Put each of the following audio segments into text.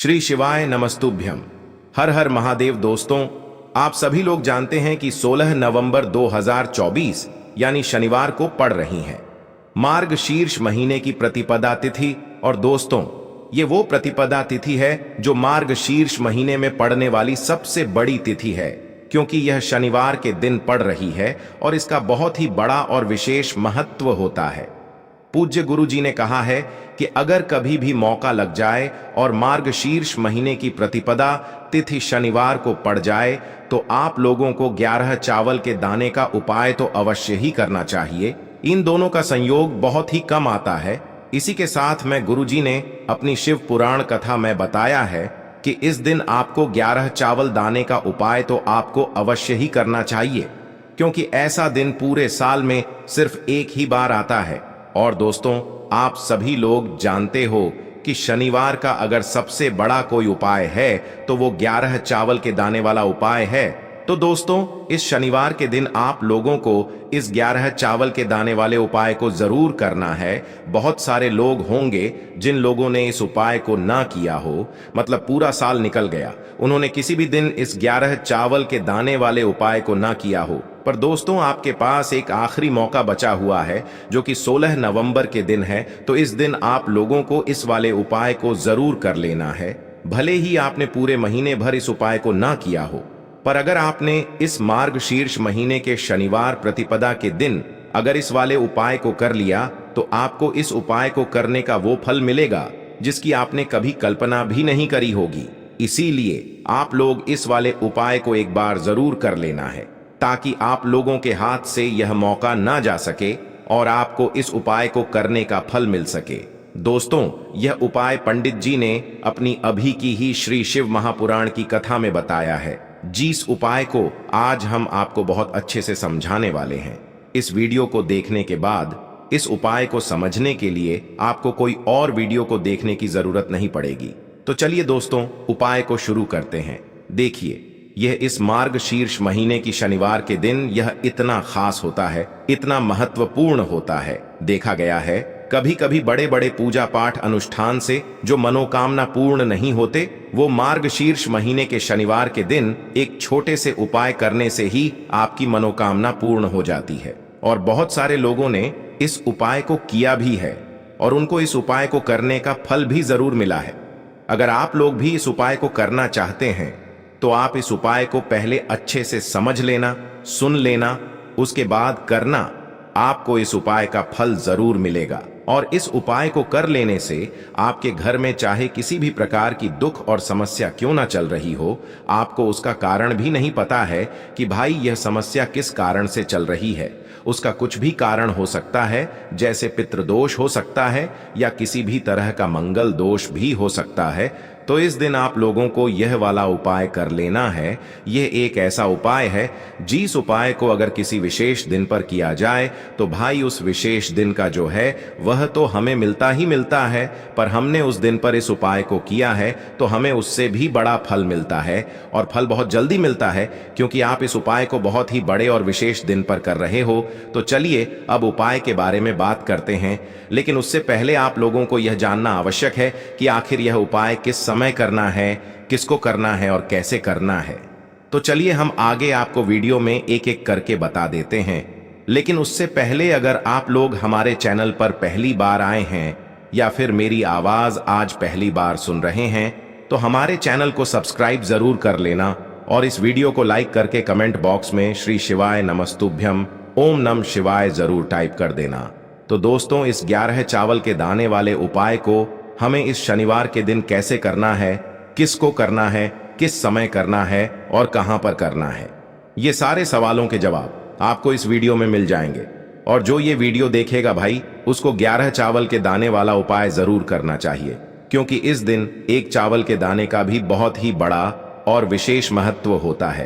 श्री शिवाय नमस्तुभ्यम। हर हर महादेव। दोस्तों, आप सभी लोग जानते हैं कि 16 नवंबर 2024 यानी शनिवार को पड़ रही है मार्गशीर्ष महीने की प्रतिपदा तिथि। और दोस्तों, ये वो प्रतिपदा तिथि है जो मार्गशीर्ष महीने में पड़ने वाली सबसे बड़ी तिथि है, क्योंकि यह शनिवार के दिन पड़ रही है और इसका बहुत ही बड़ा और विशेष महत्व होता है। पूज्य गुरु जी ने कहा है कि अगर कभी भी मौका लग जाए और मार्गशीर्ष महीने की प्रतिपदा तिथि शनिवार को पड़ जाए तो आप लोगों को 11 चावल के दाने का उपाय तो अवश्य ही करना चाहिए। इन दोनों का संयोग बहुत ही कम आता है। इसी के साथ में गुरु जी ने अपनी शिव पुराण कथा में बताया है कि इस दिन आपको 11 चावल दाने का उपाय तो आपको अवश्य ही करना चाहिए, क्योंकि ऐसा दिन पूरे साल में सिर्फ एक ही बार आता है। और दोस्तों, आप सभी लोग जानते हो कि शनिवार का अगर सबसे बड़ा कोई उपाय है तो वो 11 चावल के दाने वाला उपाय है। तो दोस्तों, इस शनिवार के दिन आप लोगों को इस 11 चावल के दाने वाले उपाय को जरूर करना है। बहुत सारे लोग होंगे जिन लोगों ने इस उपाय को ना किया हो, मतलब पूरा साल निकल गया, उन्होंने किसी भी दिन इस 11 चावल के दाने वाले उपाय को ना किया हो। पर दोस्तों, आपके पास एक आखिरी मौका बचा हुआ है जो कि 16 नवंबर के दिन है। तो इस दिन आप लोगों को इस वाले उपाय को जरूर कर लेना है। भले ही आपने पूरे महीने भर इस उपाय को ना किया हो, पर अगर आपने इस मार्गशीर्ष महीने के शनिवार प्रतिपदा के दिन अगर इस वाले उपाय को कर लिया तो आपको इस उपाय को करने का वो फल मिलेगा जिसकी आपने कभी कल्पना भी नहीं करी होगी। इसीलिए आप लोग इस वाले उपाय को एक बार जरूर कर लेना है, ताकि आप लोगों के हाथ से यह मौका ना जा सके और आपको इस उपाय को करने का फल मिल सके। दोस्तों, यह उपाय पंडित जी ने अपनी अभी की ही श्री शिव महापुराण की कथा में बताया है। जिस उपाय को आज हम आपको बहुत अच्छे से समझाने वाले हैं। इस वीडियो को देखने के बाद इस उपाय को समझने के लिए आपको कोई और वीडियो को देखने की जरूरत नहीं पड़ेगी। तो चलिए दोस्तों, उपाय को शुरू करते हैं। देखिए, यह इस मार्गशीर्ष महीने की शनिवार के दिन यह इतना खास होता है, इतना महत्वपूर्ण होता है। देखा गया है कभी कभी बड़े बड़े पूजा पाठ अनुष्ठान से जो मनोकामना पूर्ण नहीं होते, वो मार्गशीर्ष महीने के शनिवार के दिन एक छोटे से उपाय करने से ही आपकी मनोकामना पूर्ण हो जाती है। और बहुत सारे लोगों ने इस उपाय को किया भी है और उनको इस उपाय को करने का फल भी जरूर मिला है। अगर आप लोग भी इस उपाय को करना चाहते हैं तो आप इस उपाय को पहले अच्छे से समझ लेना, सुन लेना, उसके बाद करना। आपको इस उपाय का फल जरूर मिलेगा। और इस उपाय को कर लेने से आपके घर में चाहे किसी भी प्रकार की दुख और समस्या क्यों ना चल रही हो, आपको उसका कारण भी नहीं पता है कि भाई यह समस्या किस कारण से चल रही है। उसका कुछ भी कारण हो सकता है, जैसे पितृदोष हो सकता है या किसी भी तरह का मंगल दोष भी हो सकता है। तो इस दिन आप लोगों को यह वाला उपाय कर लेना है। यह एक ऐसा उपाय है जिस उपाय को अगर किसी विशेष दिन पर किया जाए तो भाई उस विशेष दिन का जो है वह तो हमें मिलता ही मिलता है, पर हमने उस दिन पर इस उपाय को किया है तो हमें उससे भी बड़ा फल मिलता है। और फल बहुत जल्दी मिलता है, क्योंकि आप इस उपाय को बहुत ही बड़े और विशेष दिन पर कर रहे हो। तो चलिए अब उपाय के बारे में बात करते हैं, लेकिन उससे पहले आप लोगों को यह जानना आवश्यक है कि आखिर यह उपाय किस समय करना है, किसको करना है और कैसे करना है। तो चलिए हम आगे आपको वीडियो में एक एक करके बता देते हैं। लेकिन उससे पहले अगर आप लोग हमारे चैनल पर पहली बार आए हैं या फिर मेरी आवाज आज पहली बार सुन रहे हैं तो हमारे चैनल को सब्सक्राइब जरूर कर लेना और इस वीडियो को लाइक करके कमेंट बॉक्स में श्री शिवाय नमस्तुभ्यम ओम नम शिवाय जरूर टाइप कर देना। तो दोस्तों, इस 11 चावल के दाने वाले उपाय को हमें इस शनिवार के दिन कैसे करना है, किसको करना है, किस समय करना है और कहां पर करना है, ये सारे सवालों के जवाब आपको इस वीडियो में मिल जाएंगे। और जो ये वीडियो देखेगा भाई, उसको 11 चावल के दाने वाला उपाय जरूर करना चाहिए, क्योंकि इस दिन एक चावल के दाने का भी बहुत ही बड़ा और विशेष महत्व होता है।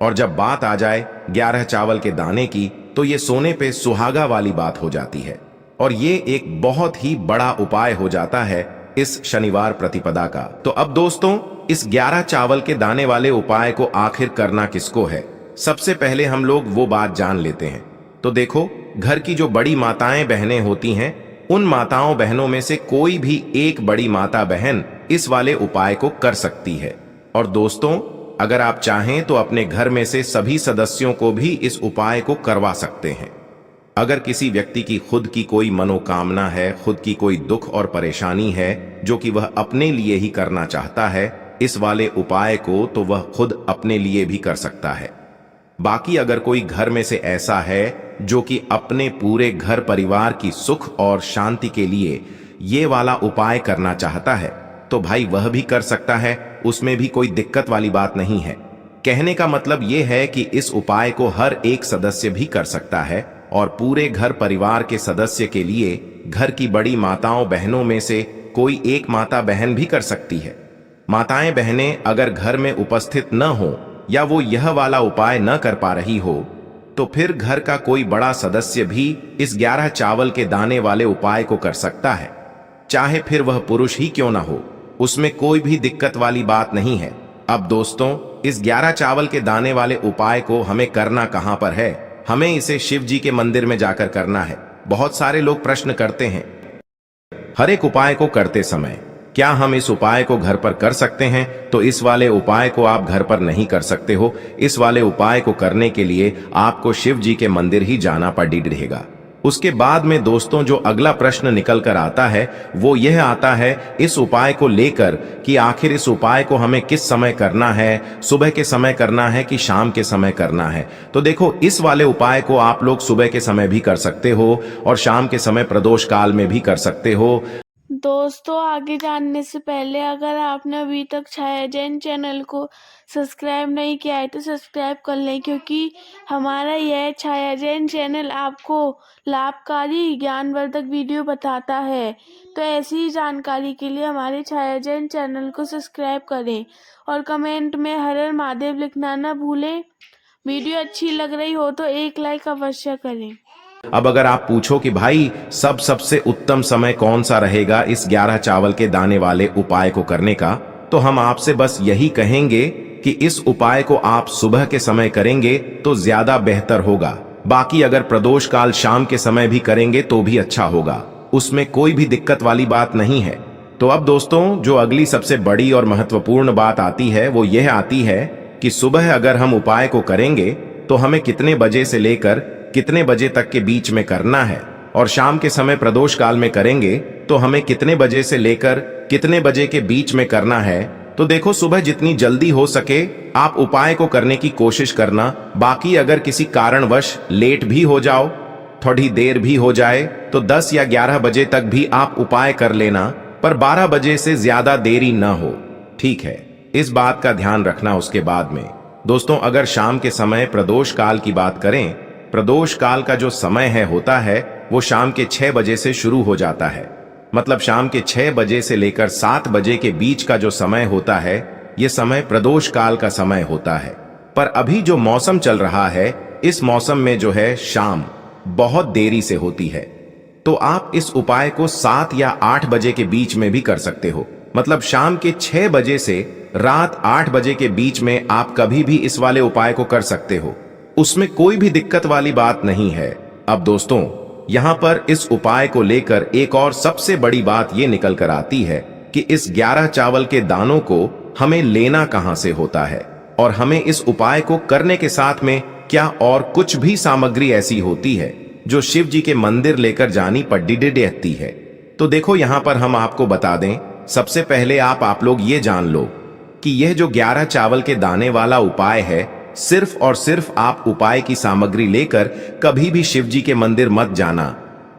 और जब बात आ जाए 11 चावल के दाने की, तो ये सोने पे सुहागा वाली बात हो जाती है और ये एक बहुत ही बड़ा उपाय हो जाता है इस शनिवार प्रतिपदा का। तो अब दोस्तों, इस 11 चावल के दाने वाले उपाय को आखिर करना किसको है, सबसे पहले हम लोग वो बात जान लेते हैं। तो देखो, घर की जो बड़ी माताएं बहनें होती हैं, उन माताओं बहनों में से कोई भी एक बड़ी माता बहन इस वाले उपाय को कर सकती है। और दोस्तों, अगर आप चाहें तो अपने घर में से सभी सदस्यों को भी इस उपाय को करवा सकते हैं। अगर किसी व्यक्ति की खुद की कोई मनोकामना है, खुद की कोई दुख और परेशानी है जो कि वह अपने लिए ही करना चाहता है इस वाले उपाय को, तो वह खुद अपने लिए भी कर सकता है। बाकी अगर कोई घर में से ऐसा है जो कि अपने पूरे घर परिवार की सुख और शांति के लिए ये वाला उपाय करना चाहता है, तो भाई वह भी कर सकता है, उसमें भी कोई दिक्कत वाली बात नहीं है। कहने का मतलब ये है कि इस उपाय को हर एक सदस्य भी कर सकता है और पूरे घर परिवार के सदस्य के लिए घर की बड़ी माताओं बहनों में से कोई एक माता बहन भी कर सकती है। माताएं बहनें अगर घर में उपस्थित न हो या वो यह वाला उपाय न कर पा रही हो, तो फिर घर का कोई बड़ा सदस्य भी इस 11 चावल के दाने वाले उपाय को कर सकता है, चाहे फिर वह पुरुष ही क्यों ना हो, उसमें कोई भी दिक्कत वाली बात नहीं है। अब दोस्तों, इस 11 चावल के दाने वाले उपाय को हमें करना कहां पर है? हमें इसे शिव जी के मंदिर में जाकर करना है। बहुत सारे लोग प्रश्न करते हैं, हर एक उपाय को करते समय क्या हम इस उपाय को घर पर कर सकते हैं? तो इस वाले उपाय को आप घर पर नहीं कर सकते हो। इस वाले उपाय को करने के लिए आपको शिव जी के मंदिर ही जाना पड़ेगा। उसके बाद में दोस्तों, जो अगला प्रश्न निकल कर आता है वो यह आता है इस उपाय को लेकर कि आखिर इस उपाय को हमें किस समय करना है, सुबह के समय करना है कि शाम के समय करना है? तो देखो, इस वाले उपाय को आप लोग सुबह के समय भी कर सकते हो और शाम के समय प्रदोष काल में भी कर सकते हो। दोस्तों, आगे जानने से पहले अगर आपने अभी तक छाया जैन चैनल को सब्सक्राइब नहीं किया है तो सब्सक्राइब कर लें, क्योंकि हमारा यह छाया जैन चैनल आपको लाभकारी ज्ञानवर्धक वीडियो बताता है। तो ऐसी ही जानकारी के लिए हमारे छाया जैन चैनल को सब्सक्राइब करें और कमेंट में हर हर महादेव लिखना ना भूलें। वीडियो अच्छी लग रही हो तो एक लाइक अवश्य करें। अब अगर आप पूछो कि भाई सबसे उत्तम समय कौन सा रहेगा इस 11 चावल के दाने वाले उपाय को करने का, तो हम आपसे बस यही कहेंगे कि इस उपाय को आप सुबह के समय करेंगे तो ज्यादा बेहतर होगा। बाकी अगर प्रदोष काल शाम के समय भी करेंगे तो भी अच्छा होगा, उसमें कोई भी दिक्कत वाली बात नहीं है। तो अब दोस्तों, जो अगली सबसे बड़ी और महत्वपूर्ण बात आती है वो यह आती है कि सुबह अगर हम उपाय को करेंगे तो हमें कितने बजे से लेकर कितने बजे तक के बीच में करना है, और शाम के समय प्रदोष काल में करेंगे तो हमें कितने बजे से लेकर कितने बजे के बीच में करना है। तो देखो, सुबह जितनी जल्दी हो सके आप उपाय को करने की कोशिश करना। बाकी अगर किसी कारणवश लेट भी हो जाओ, थोड़ी देर भी हो जाए, तो 10 या 11 बजे तक भी आप उपाय कर लेना, पर 12 बजे से ज्यादा देरी न हो, ठीक है? इस बात का ध्यान रखना। उसके बाद में दोस्तों, अगर शाम के समय प्रदोष काल की बात करें, प्रदोष काल का जो समय होता है वो शाम के 6 बजे से शुरू हो जाता है। मतलब शाम के 6 बजे से लेकर 7 बजे के बीच का जो समय होता है, ये समय प्रदोष काल का समय होता है। पर अभी जो मौसम चल रहा है, इस मौसम में जो है शाम बहुत देरी से होती है। तो आप इस उपाय को 7 या 8 बजे के बीच में भी कर सकते हो। मतलब शाम के 6 बजे से रात 8 बजे के बीच में आप कभी भी इस वाले उपाय को कर सकते हो, उसमें कोई भी दिक्कत वाली बात नहीं है। अब दोस्तों, यहां पर इस उपाय को लेकर एक और सबसे बड़ी बात यह निकल कर आती है कि इस 11 चावल के दानों को हमें लेना कहां से होता है, और हमें इस उपाय को करने के साथ में क्या और कुछ भी सामग्री ऐसी होती है जो शिव जी के मंदिर लेकर जानी पड़ती है। तो देखो, यहां पर हम आपको बता दें, सबसे पहले आप लोग ये जान लो कि यह जो 11 चावल के दाने वाला उपाय है, सिर्फ और सिर्फ आप उपाय की सामग्री लेकर कभी भी शिव जी के मंदिर मत जाना,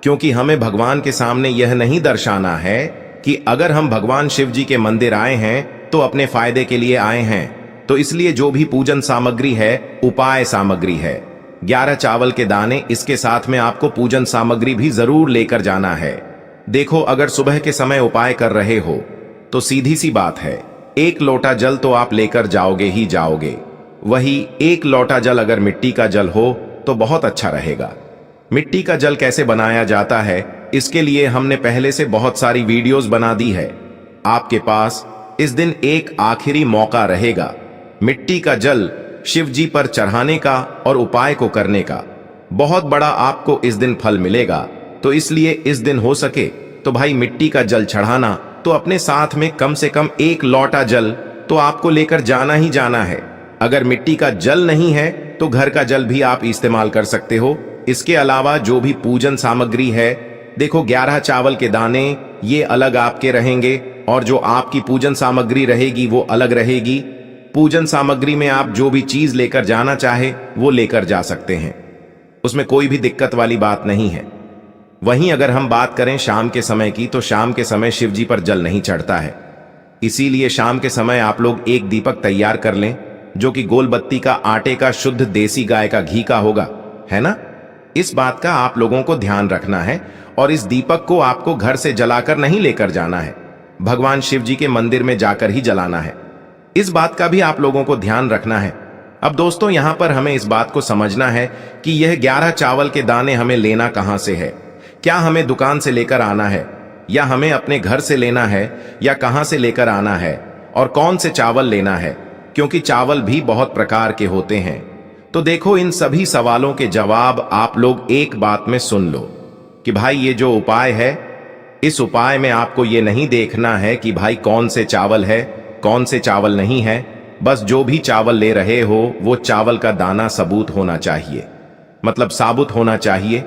क्योंकि हमें भगवान के सामने यह नहीं दर्शाना है कि अगर हम भगवान शिव जी के मंदिर आए हैं तो अपने फायदे के लिए आए हैं। तो इसलिए जो भी पूजन सामग्री है उपाय सामग्री है। 11 चावल के दाने, इसके साथ में आपको पूजन सामग्री भी जरूर लेकर जाना है। देखो, अगर सुबह के समय उपाय कर रहे हो तो सीधी सी बात है, 1 लोटा जल तो आप लेकर जाओगे ही जाओगे। वही 1 लोटा जल अगर मिट्टी का जल हो तो बहुत अच्छा रहेगा। मिट्टी का जल कैसे बनाया जाता है, इसके लिए हमने पहले से बहुत सारी वीडियोस बना दी है। आपके पास इस दिन एक आखिरी मौका रहेगा मिट्टी का जल शिव जी पर चढ़ाने का और उपाय को करने का। बहुत बड़ा आपको इस दिन फल मिलेगा। तो इसलिए इस दिन हो सके तो भाई मिट्टी का जल चढ़ाना तो अपने साथ में कम से कम 1 लोटा जल तो आपको लेकर जाना ही जाना है। अगर मिट्टी का जल नहीं है तो घर का जल भी आप इस्तेमाल कर सकते हो। इसके अलावा जो भी पूजन सामग्री है, देखो 11 चावल के दाने ये अलग आपके रहेंगे और जो आपकी पूजन सामग्री रहेगी वो अलग रहेगी। पूजन सामग्री में आप जो भी चीज लेकर जाना चाहे वो लेकर जा सकते हैं, उसमें कोई भी दिक्कत वाली बात नहीं है। वहीं अगर हम बात करें शाम के समय की, तो शाम के समय शिव जी पर जल नहीं चढ़ता है, इसीलिए शाम के समय आप लोग एक दीपक तैयार कर लें जो कि गोल बत्ती का आटे का शुद्ध देसी गाय का घी का होगा, है ना। इस बात का आप लोगों को ध्यान रखना है और इस दीपक को आपको घर से जलाकर नहीं लेकर जाना है, भगवान शिव जी के मंदिर में जाकर ही जलाना है। इस बात का भी आप लोगों को ध्यान रखना है। अब दोस्तों यहां पर हमें इस बात को समझना है कि यह 11 चावल के दाने हमें लेना कहां से है। क्या हमें दुकान से लेकर आना है या हमें अपने घर से लेना है या कहां से लेकर आना है और कौन से चावल लेना है, क्योंकि चावल भी बहुत प्रकार के होते हैं। तो देखो इन सभी सवालों के जवाब आप लोग एक बात में सुन लो कि भाई ये जो उपाय है, इस उपाय में आपको ये नहीं देखना है कि भाई कौन से चावल है कौन से चावल नहीं है। बस जो भी चावल ले रहे हो वो चावल का दाना सबूत होना चाहिए, मतलब साबुत होना चाहिए,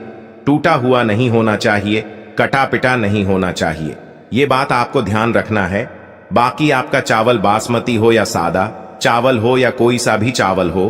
टूटा हुआ नहीं होना चाहिए, कटा पिटा नहीं होना चाहिए। ये बात आपको ध्यान रखना है। बाकी आपका चावल बासमती हो या सादा चावल हो या कोई सा भी चावल हो,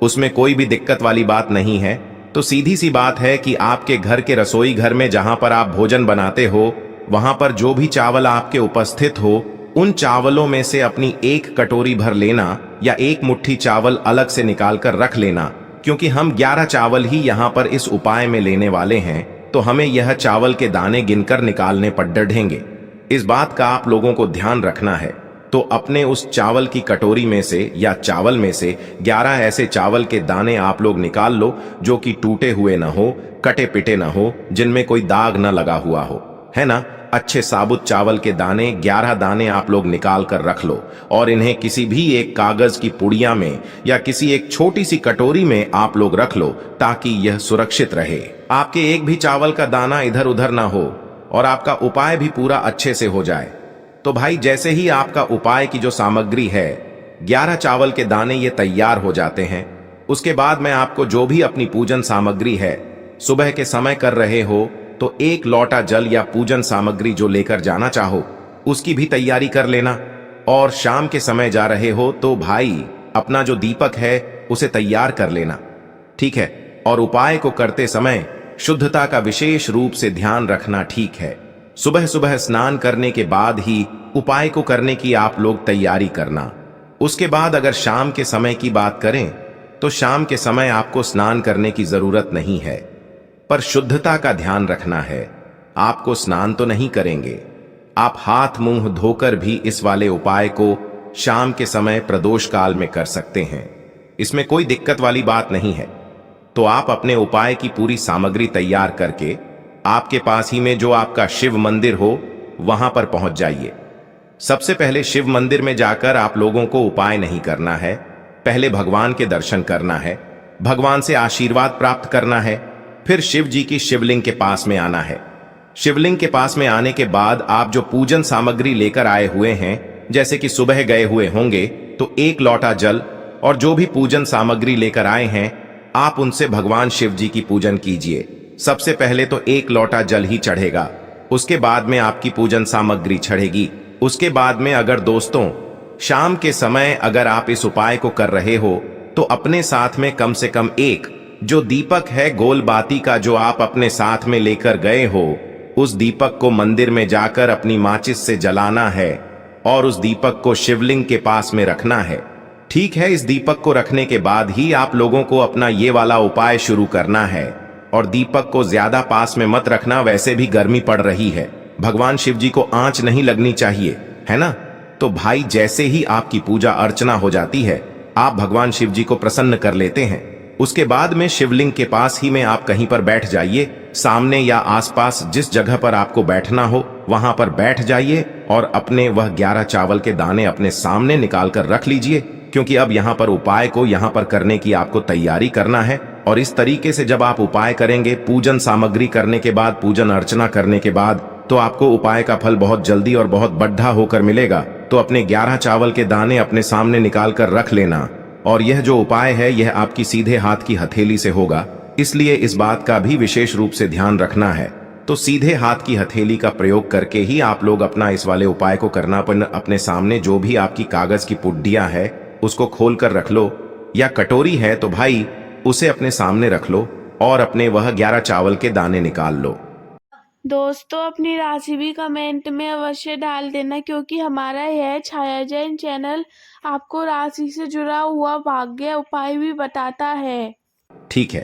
उसमें कोई भी दिक्कत वाली बात नहीं है। तो सीधी सी बात है कि आपके घर के रसोई घर में जहां पर आप भोजन बनाते हो, वहां पर जो भी चावल आपके उपस्थित हो, उन चावलों में से अपनी 1 कटोरी भर लेना या 1 मुट्ठी चावल अलग से निकाल कर रख लेना, क्योंकि हम 11 चावल ही यहाँ पर इस उपाय में लेने वाले हैं, तो हमें यह चावल के दाने गिनकर निकालने पर डढ़ेंगे। इस बात का आप लोगों को ध्यान रखना है। तो अपने उस चावल की कटोरी में से या चावल में से 11 ऐसे चावल के दाने आप लोग निकाल लो जो कि टूटे हुए ना हो, कटे पिटे ना हो, जिनमें कोई दाग ना लगा हुआ हो, है ना। अच्छे साबुत चावल के दाने 11 दाने आप लोग निकाल कर रख लो और इन्हें किसी भी एक कागज की पुड़िया में या किसी एक छोटी सी कटोरी में आप लोग रख लो, ताकि यह सुरक्षित रहे। आपके एक भी चावल का दाना इधर उधर ना हो और आपका उपाय भी पूरा अच्छे से हो जाए। तो भाई जैसे ही आपका उपाय की जो सामग्री है 11 चावल के दाने ये तैयार हो जाते हैं, उसके बाद मैं आपको जो भी अपनी पूजन सामग्री है सुबह के समय कर रहे हो, तो 1 लोटा जल या पूजन सामग्री जो लेकर जाना चाहो उसकी भी तैयारी कर लेना। और शाम के समय जा रहे हो तो भाई अपना जो दीपक है उसे तैयार कर लेना, ठीक है। और उपाय को करते समय शुद्धता का विशेष रूप से ध्यान रखना, ठीक है। सुबह सुबह स्नान करने के बाद ही उपाय को करने की आप लोग तैयारी करना। उसके बाद अगर शाम के समय की बात करें तो शाम के समय आपको स्नान करने की जरूरत नहीं है, पर शुद्धता का ध्यान रखना है। आपको स्नान तो नहीं करेंगे, आप हाथ मुंह धोकर भी इस वाले उपाय को शाम के समय प्रदोष काल में कर सकते हैं, इसमें कोई दिक्कत वाली बात नहीं है। तो आप अपने उपाय की पूरी सामग्री तैयार करके आपके पास ही में जो आपका शिव मंदिर हो वहां पर पहुंच जाइए। सबसे पहले शिव मंदिर में जाकर आप लोगों को उपाय नहीं करना है, पहले भगवान के दर्शन करना है, भगवान से आशीर्वाद प्राप्त करना है, फिर शिव जी की शिवलिंग के पास में आना है। शिवलिंग के पास में आने के बाद आप जो पूजन सामग्री लेकर आए हुए हैं, जैसे कि सुबह गए हुए होंगे तो 1 लोटा जल और जो भी पूजन सामग्री लेकर आए हैं आप उनसे भगवान शिव जी की पूजन कीजिए। सबसे पहले तो 1 लोटा जल ही चढ़ेगा, उसके बाद में आपकी पूजन सामग्री चढ़ेगी। उसके बाद में अगर दोस्तों शाम के समय अगर आप इस उपाय को कर रहे हो तो अपने साथ में कम से कम 1 जो दीपक है गोल बाती का जो आप अपने साथ में लेकर गए हो, उस दीपक को मंदिर में जाकर अपनी माचिस से जलाना है और उस दीपक को शिवलिंग के पास में रखना है, ठीक है। इस दीपक को रखने के बाद ही आप लोगों को अपना ये वाला उपाय शुरू करना है। और दीपक को ज्यादा पास में मत रखना, वैसे भी गर्मी पड़ रही है, भगवान शिव जी को आंच नहीं लगनी चाहिए, है ना। तो भाई जैसे ही आपकी पूजा अर्चना हो जाती है आप भगवान शिव जी को प्रसन्न कर लेते हैं। उसके बाद में शिवलिंग के पास ही में आप कहीं पर बैठ जाइए, सामने या आसपास जिस जगह पर आपको बैठना हो वहां पर बैठ जाइए और अपने वह 11 चावल के दाने अपने सामने निकाल कर रख लीजिए, क्योंकि अब यहाँ पर उपाय को यहाँ पर करने की आपको तैयारी करना है। और इस तरीके से जब आप उपाय करेंगे, पूजन सामग्री करने के बाद, पूजन अर्चना करने के बाद तो आपको उपाय का फल बहुत जल्दी और बहुत बढ़ा होकर मिलेगा। तो अपने 11 चावल के दाने अपने सामने निकाल कर रख लेना। और यह जो उपाय है यह आपकी सीधे हाथ की हथेली से होगा, इसलिए इस बात का भी विशेष रूप से ध्यान रखना है। तो सीधे हाथ की हथेली का प्रयोग करके ही आप लोग अपना इस वाले उपाय को करना। पर अपने सामने जो भी आपकी कागज की पुड्डियां है उसको खोल कर रख लो, या कटोरी है तो भाई उसे अपने सामने रख लो और अपने वह 11 चावल के दाने निकाल लो। दोस्तों अपनी राशि भी कमेंट में अवश्य डाल देना, क्योंकि हमारा यह छाया जैन चैनल आपको राशि से जुड़ा हुआ भाग्य उपाय भी बताता है। ठीक है,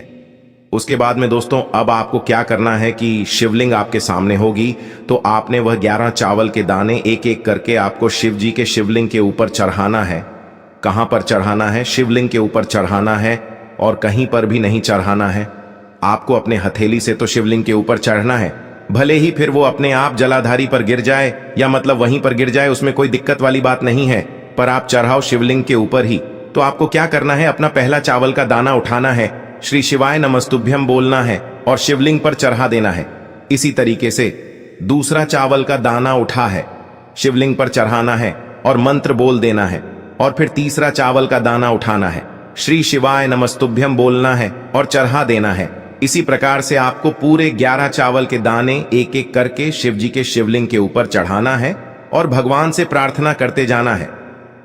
उसके बाद में दोस्तों अब आपको क्या करना है कि शिवलिंग आपके सामने होगी, तो आपने वह 11 चावल के दाने एक एक करके आपको शिव जी के शिवलिंग के ऊपर चढ़ाना है। कहां पर चढ़ाना है? शिवलिंग के ऊपर चढ़ाना है, और कहीं पर भी नहीं चढ़ाना है। आपको अपने हथेली से तो शिवलिंग के ऊपर चढ़ना है, भले ही फिर वो अपने आप जलाधारी पर गिर जाए या मतलब वहीं पर गिर जाए, उसमें कोई दिक्कत वाली बात नहीं है, पर आप चढ़ाओ शिवलिंग के ऊपर ही। तो आपको क्या करना है, अपना पहला चावल का दाना उठाना है, श्री शिवाय नमस्तुभ्यम बोलना है और शिवलिंग पर चढ़ा देना है। इसी तरीके से दूसरा चावल का दाना उठा है, शिवलिंग पर चढ़ाना है और मंत्र बोल देना है। और फिर तीसरा चावल का दाना उठाना है, श्री शिवाय नमस्तुभ्यम बोलना है और चढ़ा देना है। इसी प्रकार से आपको पूरे 11 चावल के दाने एक एक करके शिव जी के शिवलिंग के ऊपर चढ़ाना है और भगवान से प्रार्थना करते जाना है।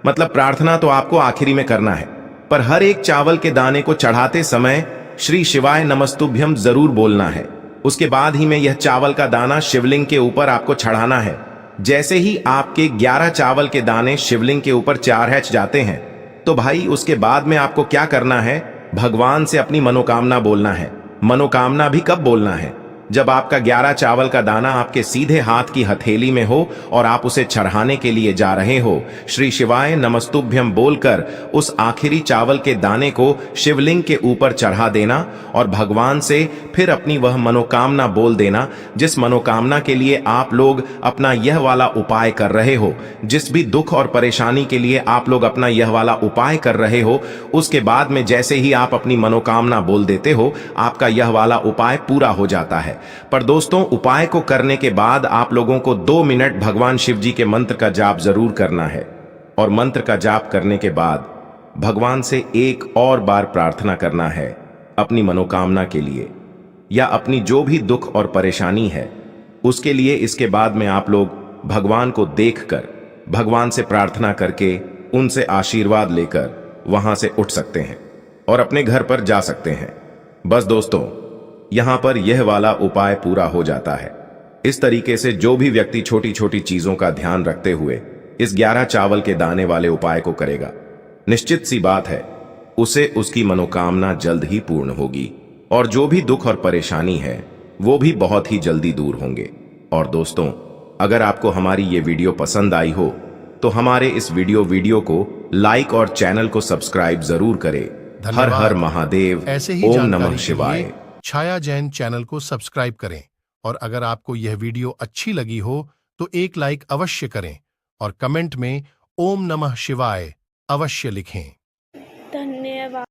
मतलब प्रार्थना तो आपको आखिरी में करना है, पर हर एक चावल के दाने को चढ़ाते समय श्री शिवाय नमस्तुभ्यम जरूर बोलना है। उसके बाद ही में यह चावल का दाना शिवलिंग के ऊपर आपको चढ़ाना है। जैसे ही आपके 11 चावल के दाने शिवलिंग के ऊपर चारहच जाते हैं, तो भाई उसके बाद में आपको क्या करना है, भगवान से अपनी मनोकामना बोलना है। मनोकामना भी कब बोलना है? जब आपका 11 चावल का दाना आपके सीधे हाथ की हथेली में हो और आप उसे चढ़ाने के लिए जा रहे हो। श्री शिवाय नमस्तुभ्यम बोलकर उस आखिरी चावल के दाने को शिवलिंग के ऊपर चढ़ा देना और भगवान से फिर अपनी वह मनोकामना बोल देना, जिस मनोकामना के लिए आप लोग अपना यह वाला उपाय कर रहे हो। जिस भी दुख और परेशानी के लिए आप लोग अपना यह वाला उपाय कर रहे हो, उसके बाद में जैसे ही आप अपनी मनोकामना बोल देते हो, आपका यह वाला उपाय पूरा हो जाता है। पर दोस्तों उपाय को करने के बाद आप लोगों को 2 मिनट भगवान शिव जी के मंत्र का जाप जरूर करना है। और मंत्र का जाप करने के बाद भगवान से एक और बार प्रार्थना करना है अपनी मनोकामना के लिए, या अपनी जो भी दुख और परेशानी है उसके लिए। इसके बाद में आप लोग भगवान को देखकर भगवान से प्रार्थना करके उनसे आशीर्वाद लेकर वहां से उठ सकते हैं और अपने घर पर जा सकते हैं। बस दोस्तों यहां पर यह वाला उपाय पूरा हो जाता है। इस तरीके से जो भी व्यक्ति छोटी छोटी चीजों का ध्यान रखते हुए इस 11 चावल के दाने वाले उपाय को करेगा, निश्चित सी बात है उसे उसकी मनोकामना जल्द ही पूर्ण होगी और जो भी दुख और परेशानी है वो भी बहुत ही जल्दी दूर होंगे। और दोस्तों अगर आपको हमारी ये वीडियो पसंद आई हो तो हमारे इस वीडियो को लाइक और चैनल को सब्सक्राइब जरूर करें। हर हर महादेव। ऐसे ही ओम जानकारी नमः के लिए शिवाय। छाया जैन चैनल को सब्सक्राइब करें और अगर आपको यह वीडियो अच्छी लगी हो तो एक लाइक अवश्य करें और कमेंट में ओम नमः शिवाय अवश्य लिखें। धन्यवाद।